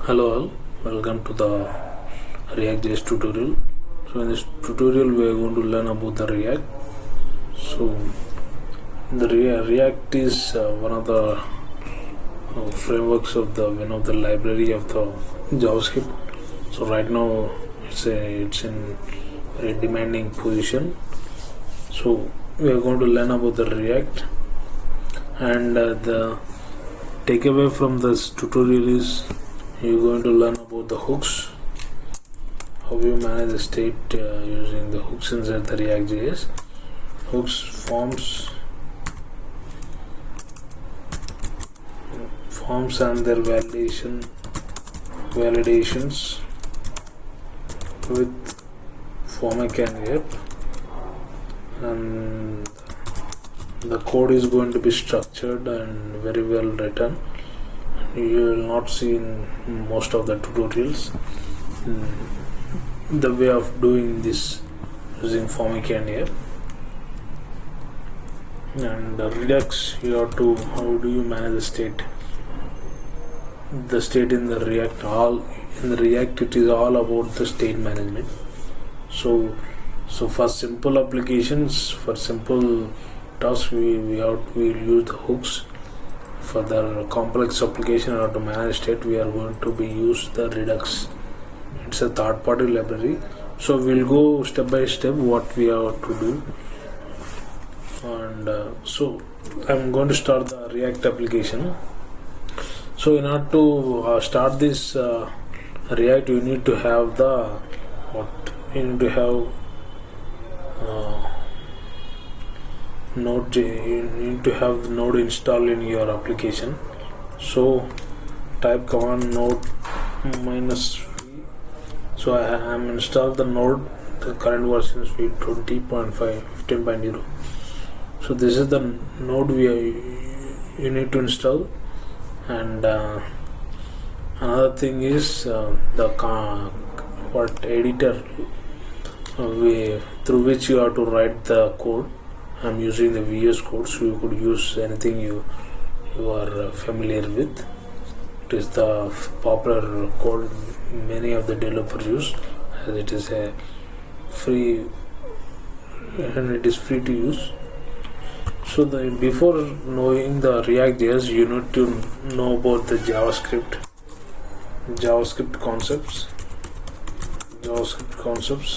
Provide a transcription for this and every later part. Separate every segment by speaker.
Speaker 1: Hello all, welcome to the React.js tutorial. So in this tutorial we are going to learn about the React. So the React is one of the frameworks of the library of the JavaScript. So right now it's in very demanding position. So we are going to learn about the React, and the takeaway from this tutorial is you're going to learn about the hooks, how you manage the state using the hooks inside the React.js, hooks, forms and their validations with Formic and App, and the code is going to be structured and very well written. You will not see in most of the tutorials the way of doing this using Formic and App. And the Redux, you have to, how do you manage the state in the React. In the React it is all about the state management. So for simple applications, for simple tasks, we use the hooks. For the complex application or to manage state, we are going to use the Redux. It's a third-party library. So we'll go step by step what we have to do. And so I'm going to start the React application. So in order to start this React, you need to have Node. You need to have the Node installed in your application. So type command node -v. So I am installed the Node. The current version is 15.0. So this is the node you need to install. And another thing is the editor through which you have to write the code. I'm using the VS Code, so you could use anything you are familiar with. It is the popular code many of the developers use, as it is a free and it is free to use. So before knowing the React.js, you need to know about the JavaScript concepts. JavaScript concepts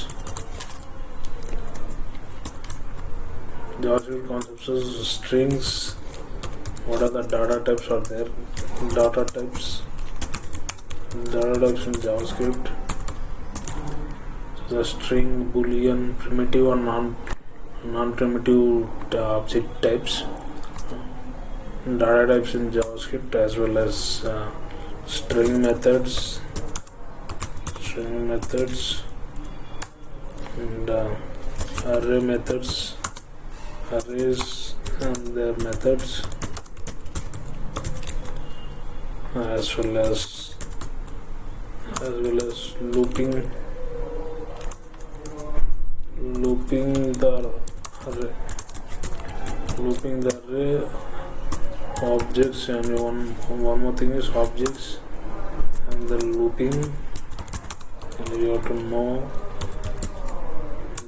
Speaker 1: is strings. What are the data types are there? Data types in JavaScript. So the string, boolean, primitive or non-primitive object types. Data types in JavaScript, as well as string methods, and array methods. Arrays and their methods, as well as looping the array, objects, and one more thing is objects and the looping, and you have to know.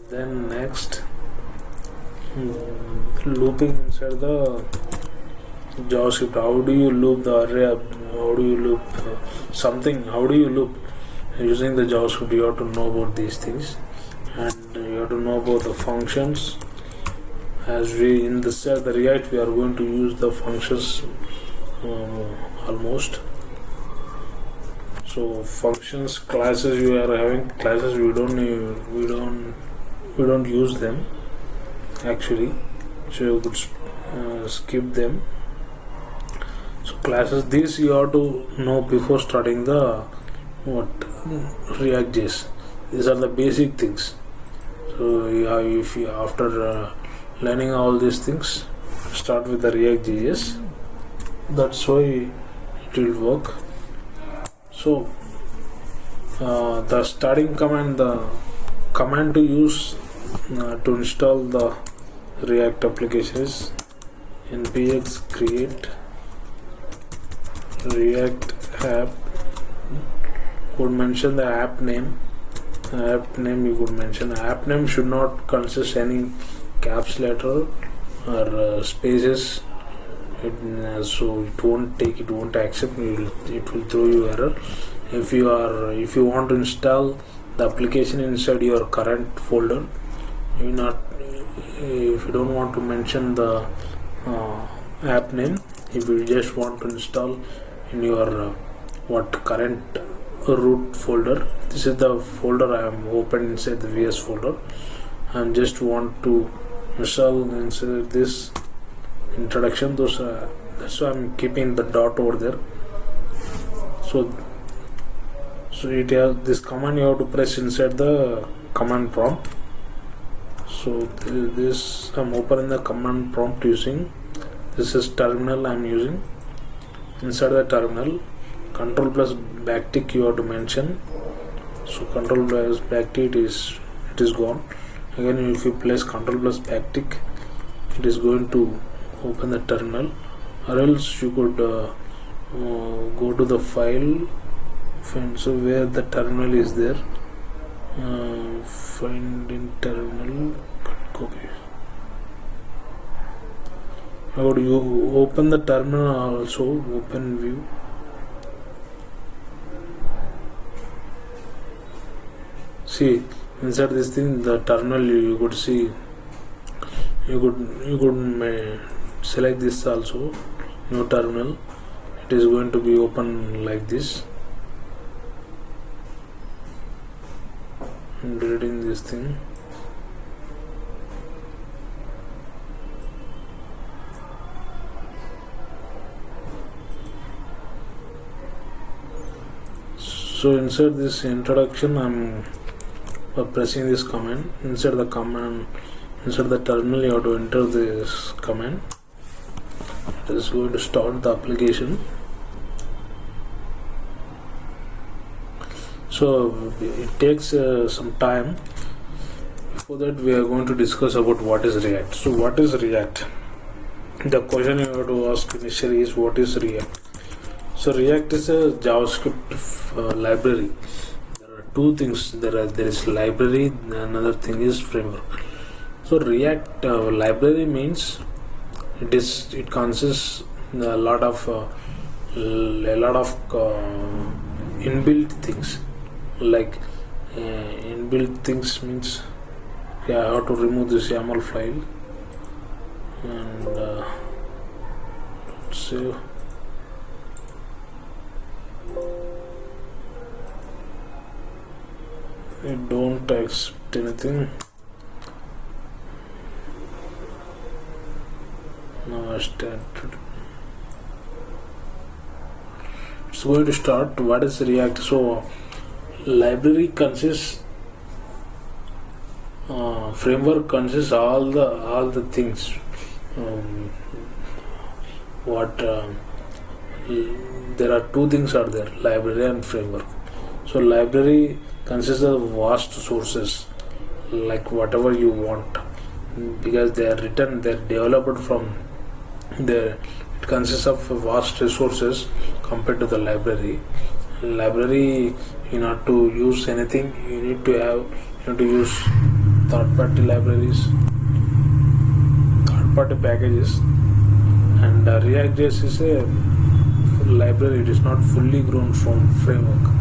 Speaker 1: Then next, looping inside the JavaScript. How do you loop the array? How do you loop something? How do you loop using the JavaScript? You have to know about these things, and you have to know about the functions. As we in the React, we are going to use the functions almost. So functions, classes, we are having classes. We don't use them actually, so you could skip them. So classes, these you have to know before starting the React.js. These are the basic things. So if you after learning all these things, start with the React.js. That's why it will work. So the starting command, the command to use to install the React application is npx create react app could mention the app name. You could mention app name should not consist any caps letter or spaces. So it won't accept. It will throw you error. If you want to install the application inside your current folder, if you don't want to mention the app name, if you just want to install in your current root folder, this is the folder I am open inside the VS folder. I just want to install inside this introduction. That's why I'm keeping the dot over there. So it has this command you have to press inside the command prompt. So this I'm opening the command prompt using, this is terminal I'm using. Inside the terminal, control plus backtick you have to mention. So control plus backtick it is gone. Again, if you place control plus backtick, it is going to open the terminal. Or else you could go to the file, so where the terminal is there, find in terminal, copy. How do you open the terminal? Also open view. See, inside this thing, the terminal, you could see, you could select this also, new terminal. It is going to be open like this. I'm deleting this thing. So inside this introduction, I'm pressing this command. Inside the terminal, you have to enter this command. It is going to start the application. So it takes some time. Before that, we are going to discuss about what is React. So what is React? The question you have to ask initially is, what is React? So React is a JavaScript library. There are two things. There is library. Another thing is framework. So React library means it consists a lot of inbuilt things. Like inbuilt things means, I have to remove this YAML file and save. I don't accept anything. Now I started. It's going to start. What is React? So library consists, framework consists all the things. There are two things are there: library and framework. So library consists of vast sources, like whatever you want, because they are developed from there. It consists of vast resources compared to the library. Library, you not to use anything, you need to use third-party libraries, third-party packages, and React.js is a full library. It is not fully grown from framework.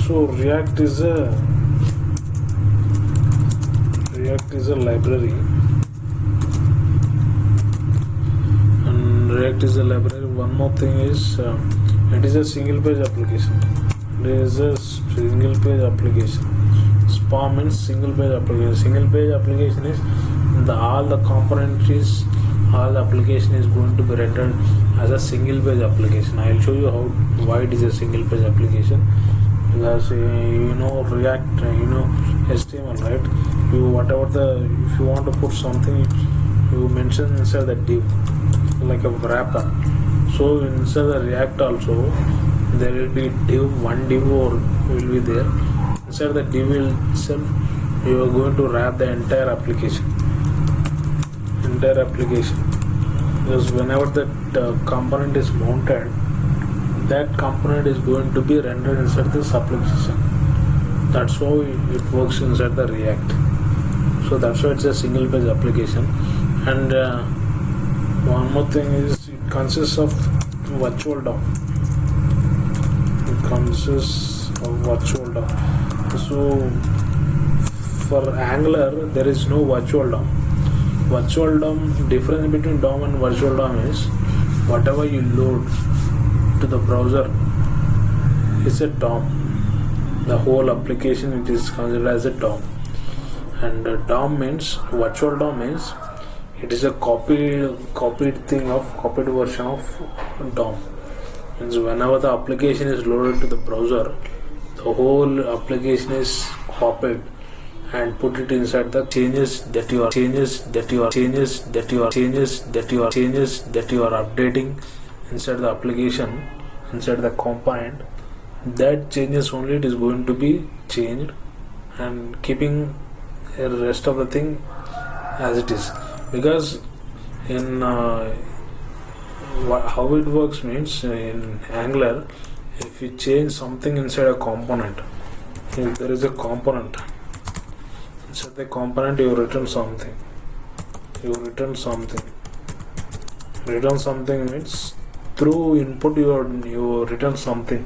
Speaker 1: So React is a library, and React is a library. One more thing is, it is a single page application. It is a single page application. SPA means single page application. Single page application is all the components, all the application is going to be rendered as a single page application. I will show you why it is a single page application. Because you know React, you know HTML, right? If you want to put something, you mention inside the div, like a wrapper. So inside the React also, there will be one div will be there. Inside the div itself, you are going to wrap the entire application, because whenever that component is mounted, that component is going to be rendered inside this application. That's how it works inside the React. So that's why it's a single page application. And one more thing is, it consists of virtual DOM. So for Angular, there is no virtual DOM. Virtual DOM, difference between DOM and virtual DOM is, whatever you load to the browser is a DOM. The whole application, it is considered as a DOM. And DOM means, virtual DOM means, it is a copied version of DOM. Means whenever the application is loaded to the browser, the whole application is copied and put it inside the changes that you are updating inside the application, inside the component. That changes only, it is going to be changed, and keeping the rest of the thing as it is. Because in how it works means, in Angular, if you change something inside a component, if there is a component, inside the component you return something. Return something means, through input you return something.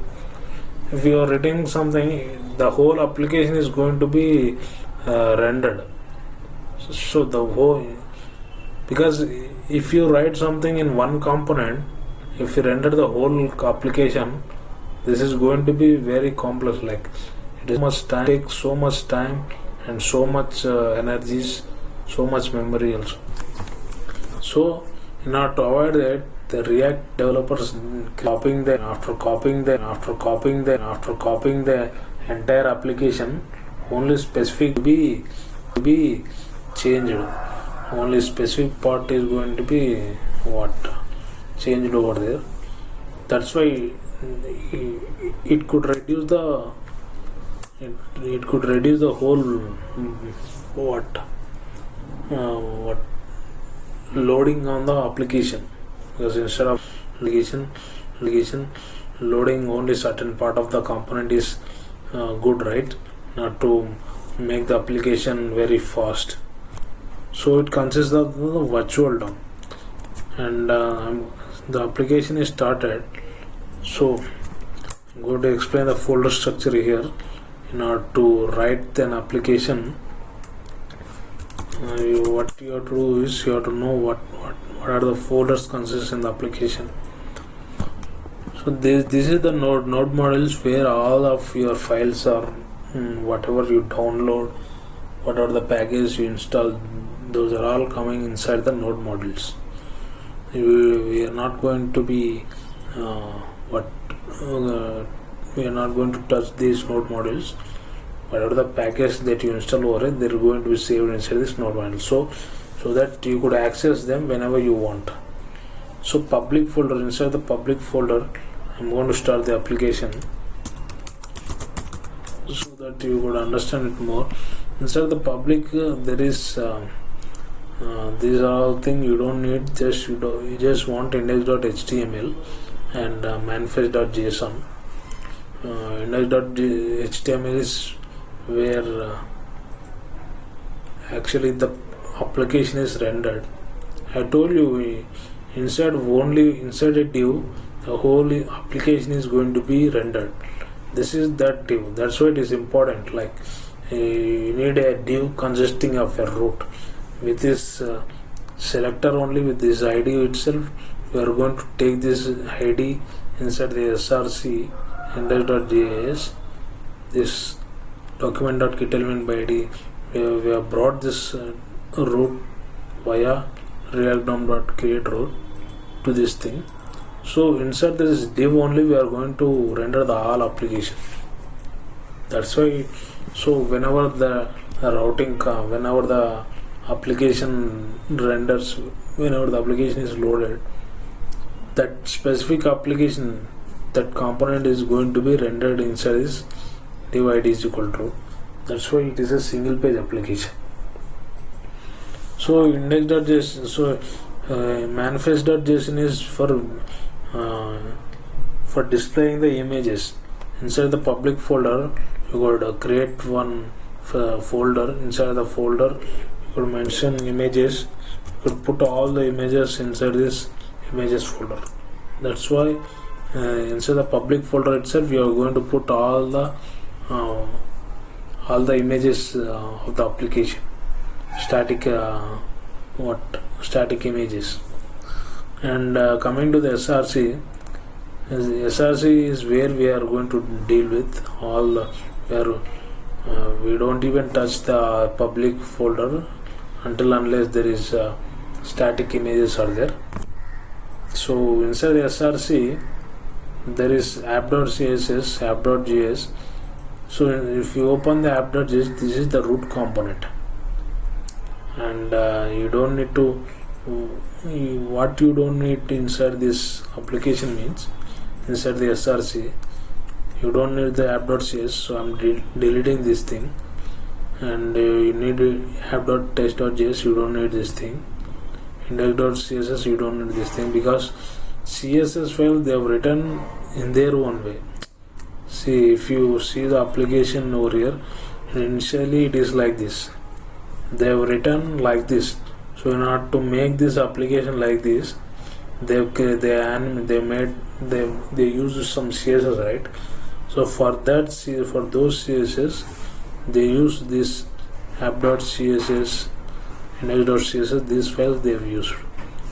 Speaker 1: If you are returning something, the whole application is going to be rendered. So the whole, because if you write something in one component, if you render the whole application, this is going to be very complex. Like, it must take so much time and so much energies, so much memory also. So in order to avoid that, the React developers copying the entire application, only specific to be changed. Only specific part is going to be changed over there. That's why it could reduce the whole loading on the application. Because instead of application loading only certain part of the component is good, right? Not to make the application very fast. So it consists of the virtual DOM, and the application is started. So I'm going to explain the folder structure here. In order to write an application, what you have to do is, you have to know what are the folders consist in the application. So this is the node modules, where all of your files are, whatever you download, whatever the package you install, those are all coming inside the node modules. We are not going to be we are not going to touch these node modules. Whatever the package that you install over it, they are going to be saved inside this node module, so that you could access them whenever you want. So public folder, inside the public folder, I'm going to start the application so that you could understand it more. Inside the public, there is these are all things you don't need. You just want index.html and manifest.json. Index.html is where actually the application is rendered. I told you, inside a div, the whole application is going to be rendered. This is that div. That's why it is important. Like, you need a div consisting of a root. With this selector only, with this ID itself, we are going to take this ID inside the src index.js, this document.getElement by ID. We have brought this root via react.dom.create root to this thing. So inside this div only, we are going to render the whole application. That's why. So whenever the routing, whenever the application renders, whenever the application is loaded, that specific application, that component is going to be rendered inside this div ID is equal to That's why it is a single page application. So index.json, so manifest.json is for displaying the images inside the public folder. You could create one folder. Inside the folder you could mention images. You could put all the images inside this images folder. That's why inside the public folder itself you are going to put all the images of the application, static static images. And coming to the SRC, SRC is where we are going to deal with all where we don't even touch the public folder until unless there is static images are there. So inside the SRC there is app.css, app.js. So if you open the app.js, this is the root component, and you don't need to what you don't need inside this application means inside the SRC you don't need the app.cs, so I'm deleting this thing, and you need app.test.js, you don't need this thing. Index.css, you don't need this thing, because CSS file they have written in their own way. See, if you see the application over here, initially it is like this, they have written like this. So in order to make this application like this, they use some CSS, right? So for that, for those CSS, they use this app.css, index.css, these files they have used.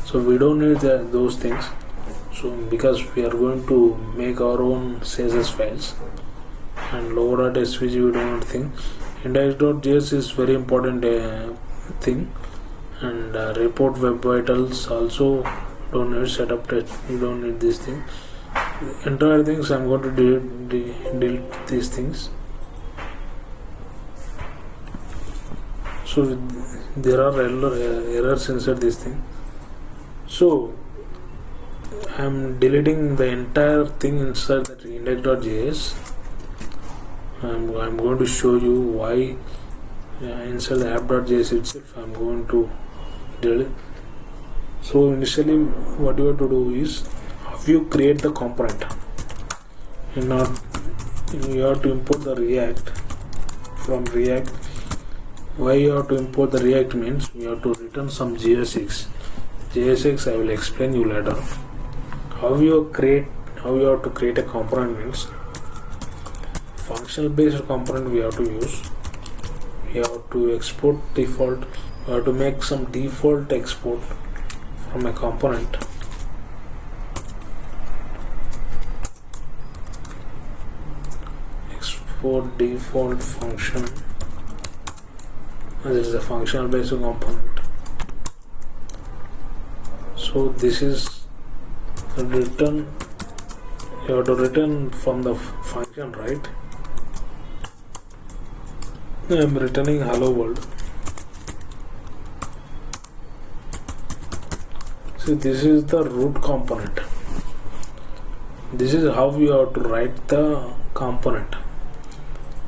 Speaker 1: So we don't need those things. So because we are going to make our own CSS files, and logo.svg we don't think. Index.js is very important thing, and report web vitals also don't need setup test, you don't need this thing. Entire things I'm going to delete these things. So there are errors inside this thing. So I'm deleting the entire thing inside that index.js. I'm going to show you why inside the app.js itself I'm going to delete. So initially what you have to do is, if you create the component, you have to import the React from React. Why you have to import the React means you have to return some JSX. JSX I will explain you later. How you have to create a component means, functional based component we have to use. We have to export default. We have to make some default export from a component. Export default function. This is a functional based component. So this is return. You have to return from the function, right? I am returning hello world. See, this is the root component. This is how you have to write the component.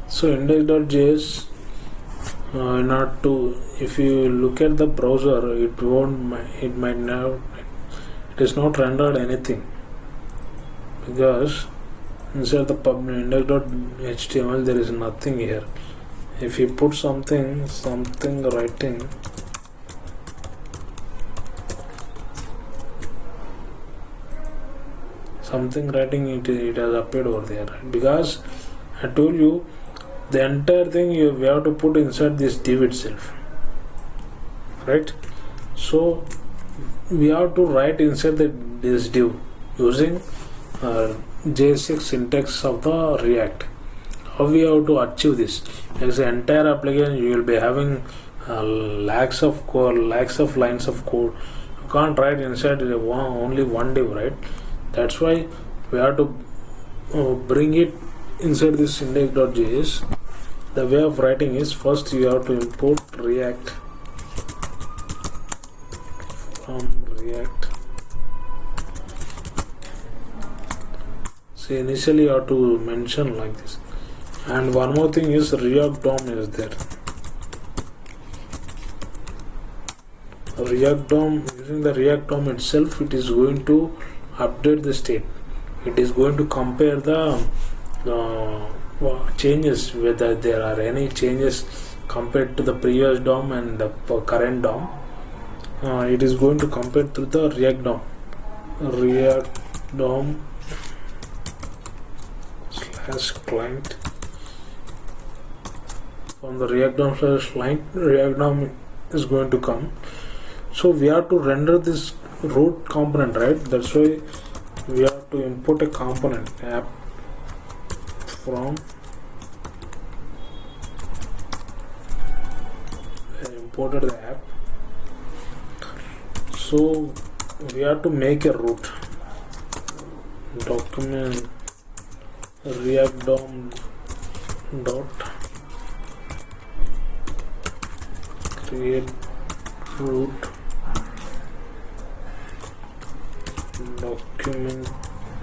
Speaker 1: So index.js, in order to, if you look at the browser, it is not rendered anything, because inside the index.html there is nothing here. If you put something writing, it has appeared over there, right? Because I told you the entire thing we have to put inside this div itself, right? So we have to write inside this div using JSX syntax of the React. How we have to achieve this? As an entire application, you will be having lakhs of lines of code. You can't write inside only one div, right? That's why we have to bring it inside this index.js. The way of writing is, first you have to import React from React. So initially you have to mention like this, And one more thing is React DOM is there. React DOM, using the React DOM itself, it is going to update the state. It is going to compare the changes, whether there are any changes compared to the previous DOM and the current DOM. It is going to compare through the React DOM. React DOM / client. From the React DOM / client, React DOM is going to come. So we have to render this root component, right? That's why we have to import a component app from imported the app. So we have to make a root document React DOM dot create root document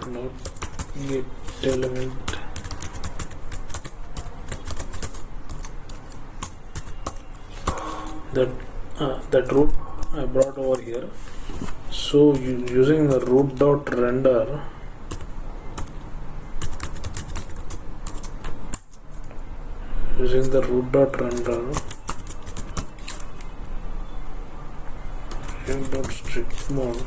Speaker 1: not get element that root I brought over here. So using the root dot render, dot strict mode,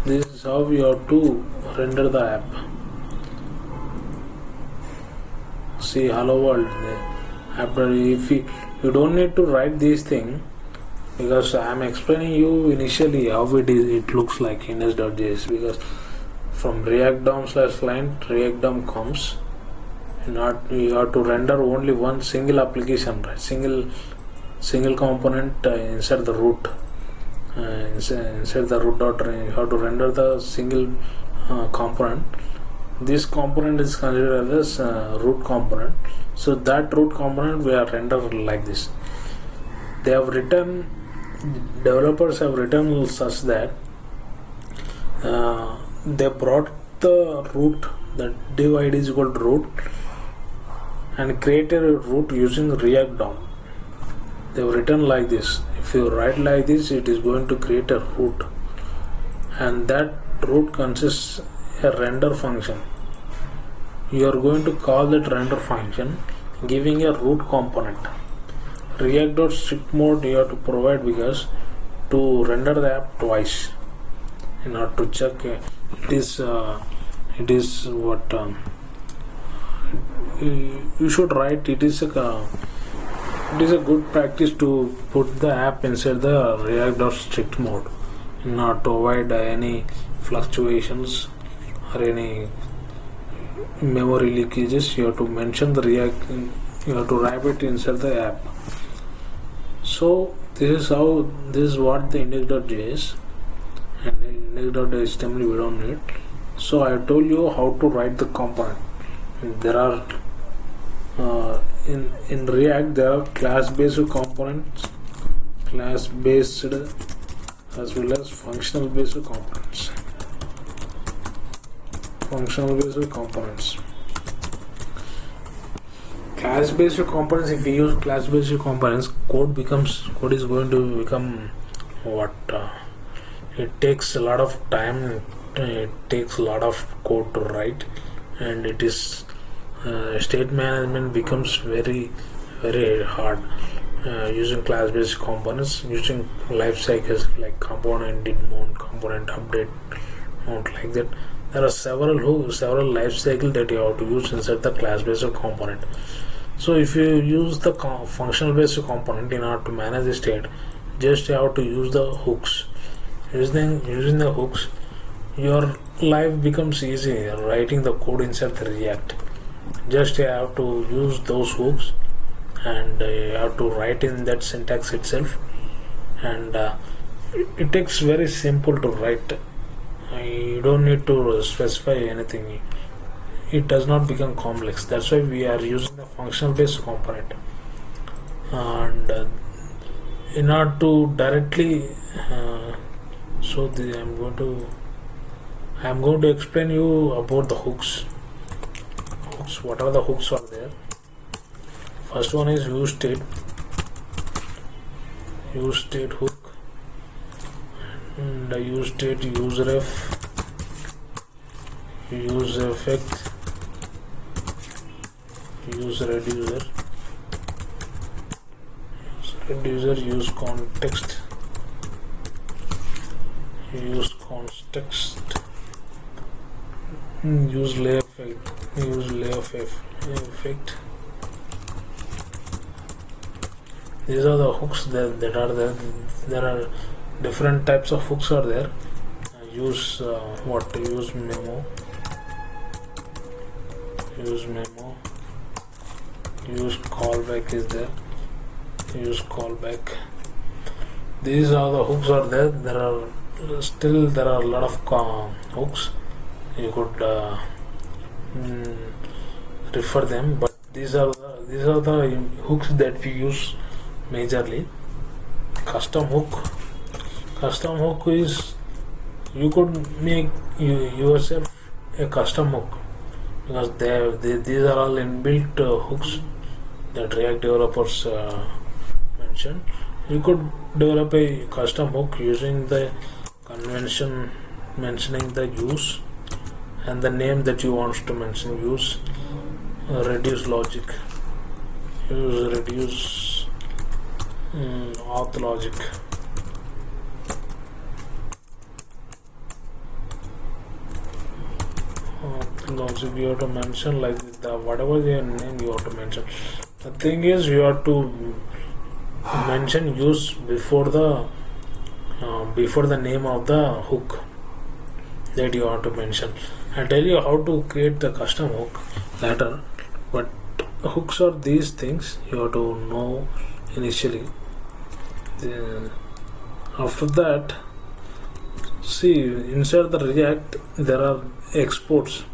Speaker 1: this is how we have to render the app. See, hello world. After, if you don't need to write these things, because I am explaining you initially how it looks like index.js, because from React DOM / client, React DOM comes. You have to render only one single application, right? Single component inside the root. Inside the root dot, you have to render the single component. This component is considered as root component. So that root component we are rendered like this. Developers have written such that they brought the root, the div id is equal to root, and created a root using React DOM. They have written like this. If you write like this, it is going to create a root, and that root consists a render function. You are going to call that render function giving a root component. React.strict mode you have to provide, because to render the app twice in order to check it is what you should write. It is a good practice to put the app inside the React.strict mode in order to avoid any fluctuations or any memory leakages. You have to mention the React, you have to wrap it inside the app. So this is what the index.js and index.html we don't need. So I told you how to write the component. There are in React there are class-based components, class-based as well as functional-based components. Class-based components, if you use class-based components, code is going to become what it takes a lot of time, it takes a lot of code to write, and it is state management becomes very hard using class-based components, using life cycles like component mount, component update mount, like that. There are several life cycles that you have to use inside the class-based component. So if you use the functional-based component in order to manage the state, just you have to use the hooks. Using the hooks, your life becomes easy writing the code inside the React. Just you have to use those hooks, and you have to write in that syntax itself, and it takes very simple to write. You don't need to specify anything. It does not become complex. That's why we are using the functional based component. And in order to directly I'm going to I am going to explain you about the hooks. What are the hooks are there? First one is use state hook, and the use state, use ref, use effect, use reducer, use context, use lay effect. These are the hooks that are there. There are different types of hooks are there. Use memo, use callback is there, use callback. These are the hooks are there. There are a lot of hooks. You could refer them, but these are the hooks that we use majorly. Custom hook is, you could make yourself a custom hook, because these are all inbuilt hooks that React developers mentioned. You could develop a custom hook using the convention, mentioning the use and the name that you want to mention. Use reduce logic, use reduce auth logic. Logic you have to mention like whatever your name you have to mention. The thing is, you have to mention use before the name of the hook that you have to mention. I'll tell you how to create the custom hook later, but hooks are these things you have to know initially. After that, see, inside the React there are exports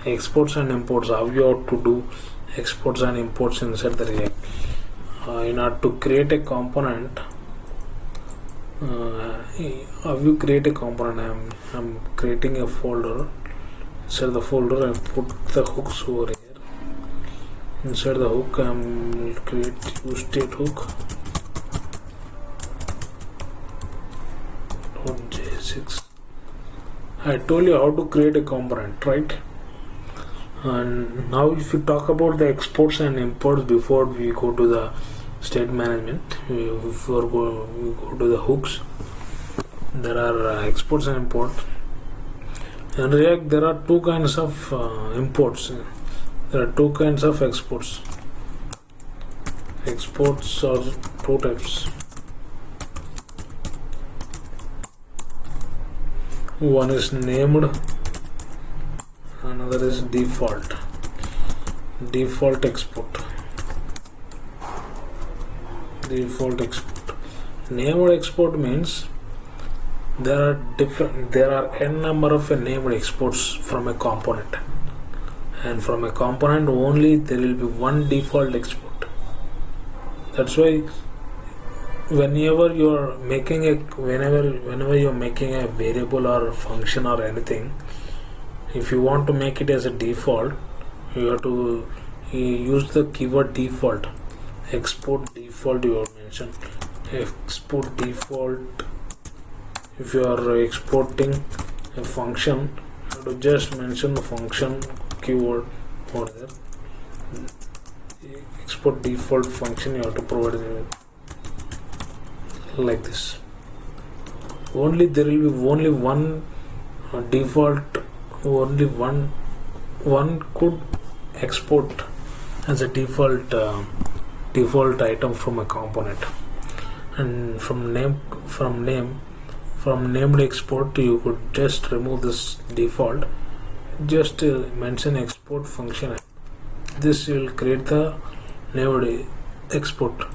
Speaker 1: and imports. How you have to do exports and imports inside the React. In order to create a component, how you create a component, I'm creating a folder. Inside the folder I put the hooks over here. Inside the hook I'm create use state hook .j6. I told you how to create a component, right? And now if you talk about the exports and imports before we go to the state management, before we go to the hooks, there are exports and imports. In React there are two kinds of imports. There are two kinds of exports. Exports are two types. One is named, another is default export. Named export means there are n number of named exports from a component, and from a component only there will be one default export. That's why whenever you're making a variable or function or anything, if you want to make it as a default, you have to use the keyword default. Export default you have mentioned. Export default. If you are exporting a function, you have to just mention the function keyword over there. Export default function you have to provide it like this. There will be only one default. Only one could export as a default item from a component. And from named export you could just remove this default, just mention export function. This will create the named export.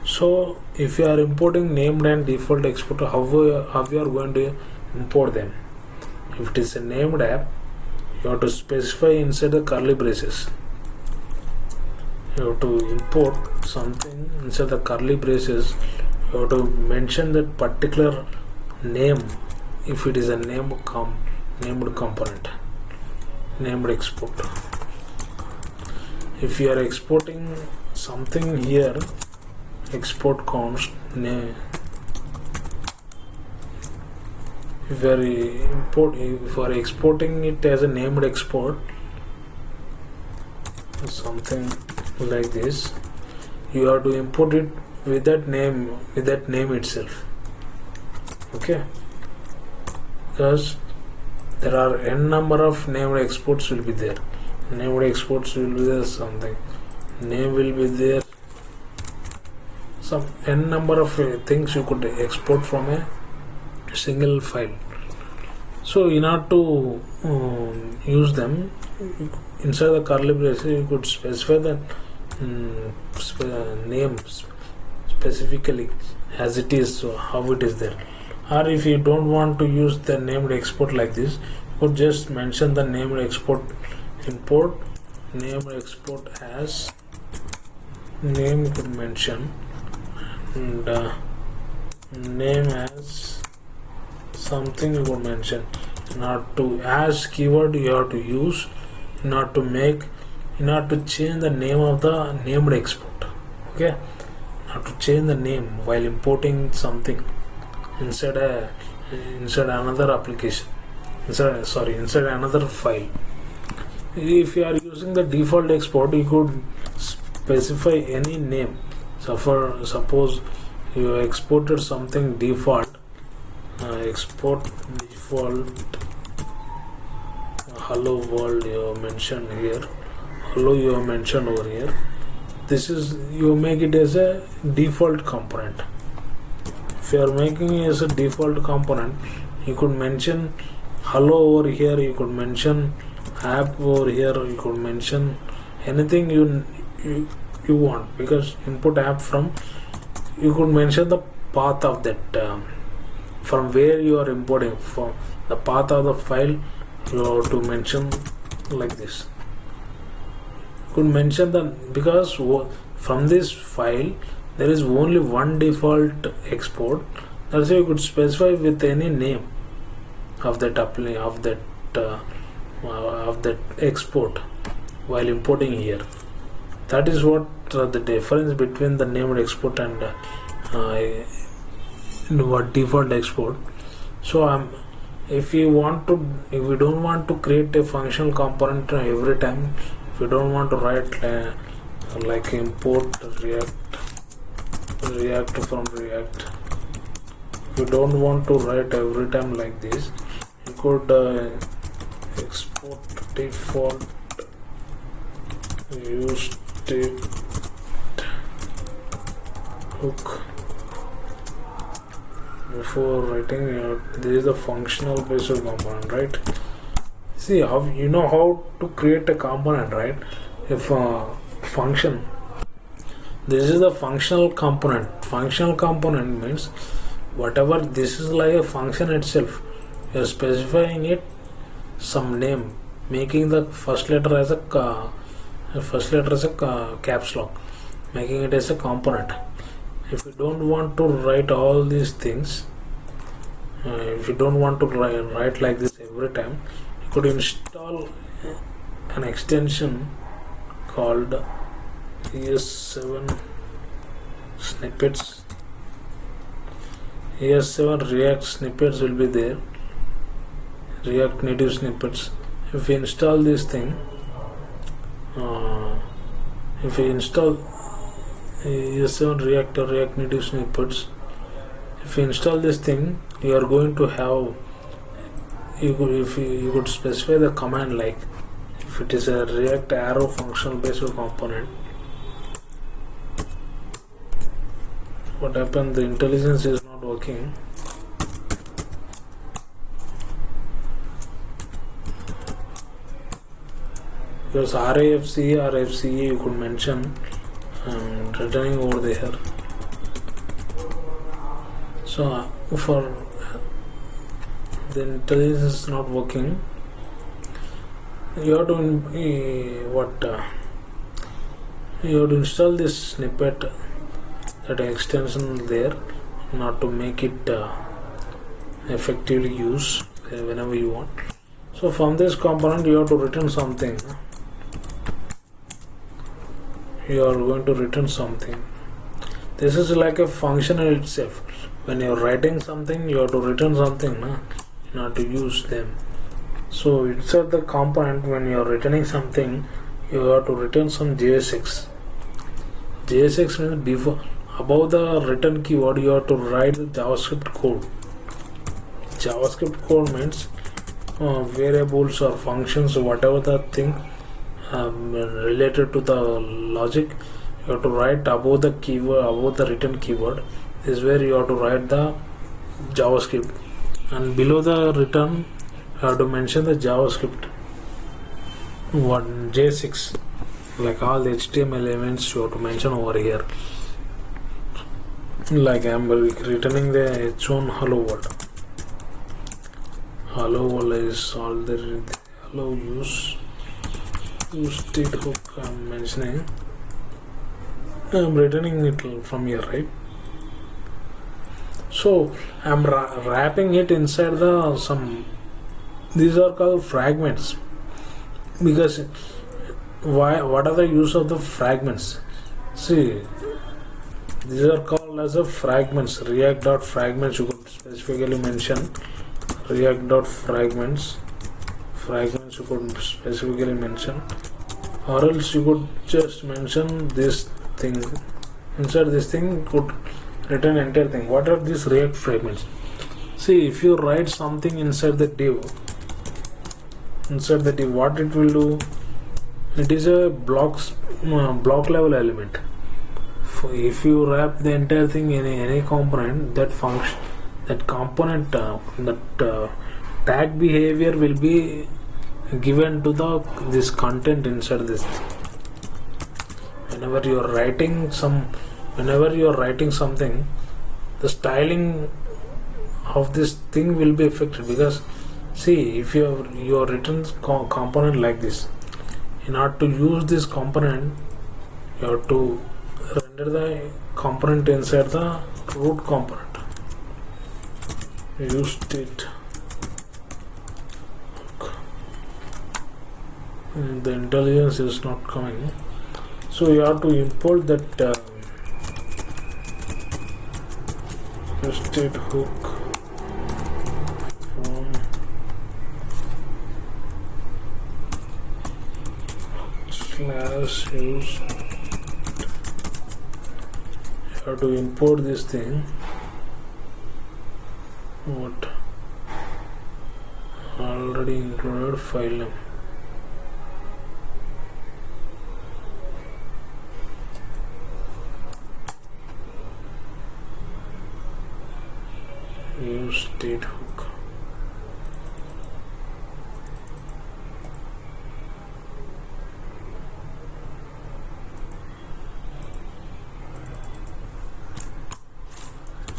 Speaker 1: So if you are importing named and default export, how you are going to import them? If it is a named app, you have to specify inside the curly braces. You have to import something inside the curly braces. You have to mention that particular name. If it is a named component, named export. If you are exporting something here, export const name. If you are exporting it as a named export, something like this, you have to import it with that name itself. Okay, because there are n number of named exports will be there. Named exports will be there, something name will be there, some n number of things you could export from a single file. So in order to use them, inside the curly braces you could specify the name specifically as it is, so how it is there. Or if you don't want to use the named export like this, you could just mention the named export, import named export as name, you could mention, and name as something you could mention. Not to as keyword you have to use not to change the name of the named export. Okay, not to change the name while importing something inside another application, inside another file. If you are using the default export, you could specify any name. So suppose you exported something default, export default hello world you have mentioned here, hello you have mentioned over here. This is, you make it as a default component. If you are making it as a default component, you could mention hello over here, you could mention app over here, you could mention anything you want, because input app from, you could mention the path of that from where you are importing, from the path of the file you have to mention like this. You could mention the, because from this file there is only one default export, that's why you could specify with any name of that export while importing here. That is what the difference between the named export and what default export. So if we don't want to create a functional component every time, if you don't want to write like import react from react, if you don't want to write every time like this, you could export default use state hook before writing. This is the functional based component, right? See how you know how to create a component, right? If function, this is the functional component. Functional component means whatever, this is like a function itself, you are specifying it some name, making the first letter as a caps lock, making it as a component. If you don't want to write all these things, if you don't want to write like this every time, you could install an extension called ES7 snippets. ES7 React snippets will be there, React native snippets. If you install this thing, if you install ES7 React native snippets, if you install this thing, you are going to have, you could specify the command, like if it is a React arrow functional based component, what happened, the intelligence is not working. Because RAFC or FCA you could mention returning over there. So for the intelligence is not working, you have to you have to install this snippet, that extension there, not to make it effectively use whenever you want. So from this component you have to return something. You are going to return something. This is like a function in itself. When you are writing something, you have to return something, in order to use them. So inside the component, when you are returning something, you have to return some JSX. JSX means before, above the return keyword, you have to write the JavaScript code. JavaScript code means variables or functions, whatever the thing related to the logic, you have to write above the keyword, above the return keyword. This is where you have to write the JavaScript, and below the return you have to mention the JavaScript. One J6, like all the HTML elements you have to mention over here. Like I am returning the H1 hello world. Hello world is all the hello use state hook I am mentioning. I am returning it from here, right? So I am wrapping it inside the some. These are called fragments, because what are the use of the fragments? See, these are called as a fragments. React.fragments you could specifically mention. React.fragments. Fragments you could specifically mention, or else you could just mention this thing. Inside this thing you could return entire thing. What are these React fragments? See, if you write something inside the div, what it will do? It is a block level element. If you wrap the entire thing in any component, that function, that component, tag behavior will be given to this content inside this thing. Whenever you are writing something, the styling of this thing will be affected, because see, if you are written component like this, in order to use this component, you have to render the component inside the root component. Use state. The intelligence is not coming, so you have to import that state hook from /use. You have to import this thing. What already included file name. Use state hook.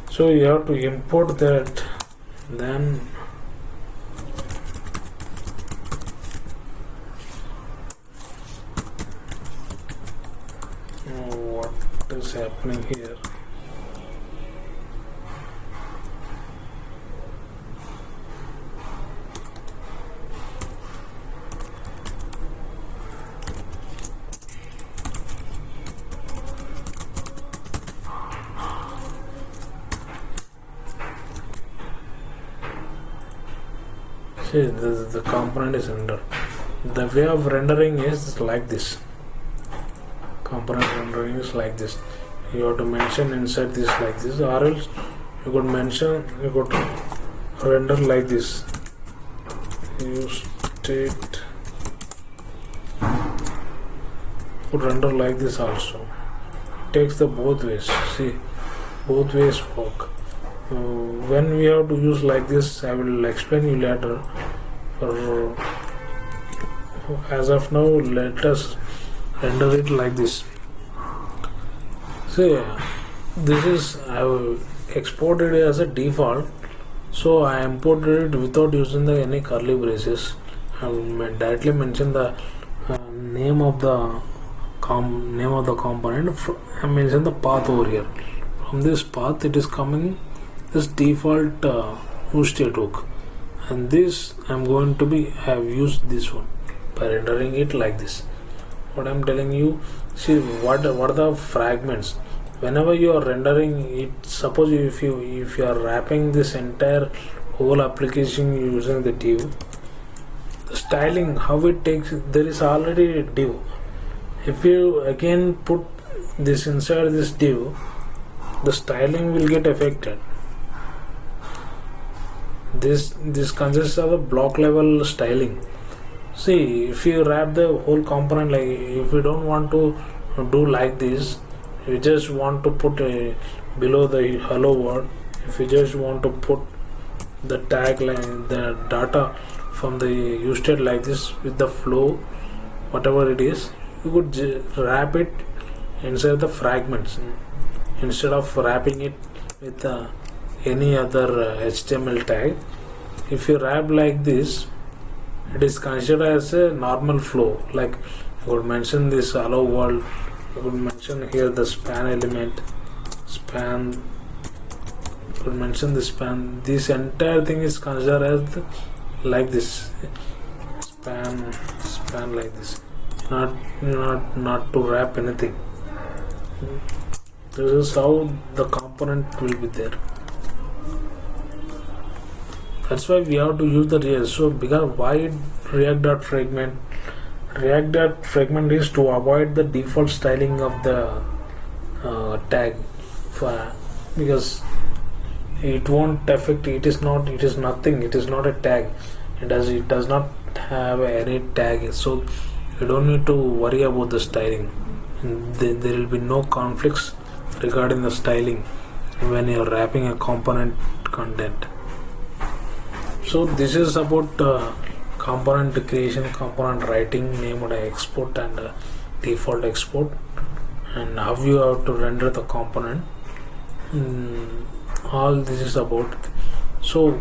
Speaker 1: So you have to import that, then what is happening here? See, the component is rendered. The way of rendering is like this. Component rendering is like this. You have to mention inside this like this, or else you could render like this. Use state. Could render like this also. It takes the both ways. See, both ways work. When we have to use like this, I will explain you later. As of now, let us render it like this. See, this is I have exported it as a default, so I imported it without using any curly braces. I will directly mention the name of the component. I mention the path over here. From this path, it is coming this default use state hook. and this I'm going to be have used this one by rendering it like this. What I'm telling you, see what are the fragments. Whenever you are rendering it, suppose if you are wrapping this entire whole application using the div, the styling how it takes, there is already a div. If you again put this inside this div, the styling will get affected. This consists of a block level styling. See, if you wrap the whole component, like if you don't want to do like this, you just want to put below the hello world, if you just want to put the tag line, the data from the use state like this with the flow, whatever it is, you could wrap it inside the fragments instead of wrapping it with any other HTML tag. If you wrap like this, it is considered as a normal flow. Like I would mention this hello world, I would mention here the span element, span, would mention the span. This entire thing is considered as like this, span like this. Not to wrap anything. This is how the component will be there. That's why we have to use the React. So because why React.fragment? React.fragment is to avoid the default styling of the tag, because it won't affect. It is nothing. It is not a tag. It does not have any tag. So you don't need to worry about the styling. There will be no conflicts regarding the styling when you are wrapping a component content. So this is about component creation, component writing, name and export, and default export, and how you have to render the component. All this is about. So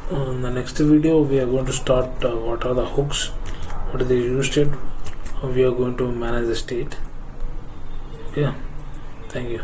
Speaker 1: in the next video we are going to start what are the hooks, what is the use state, how we are going to manage the state. Okay, thank you.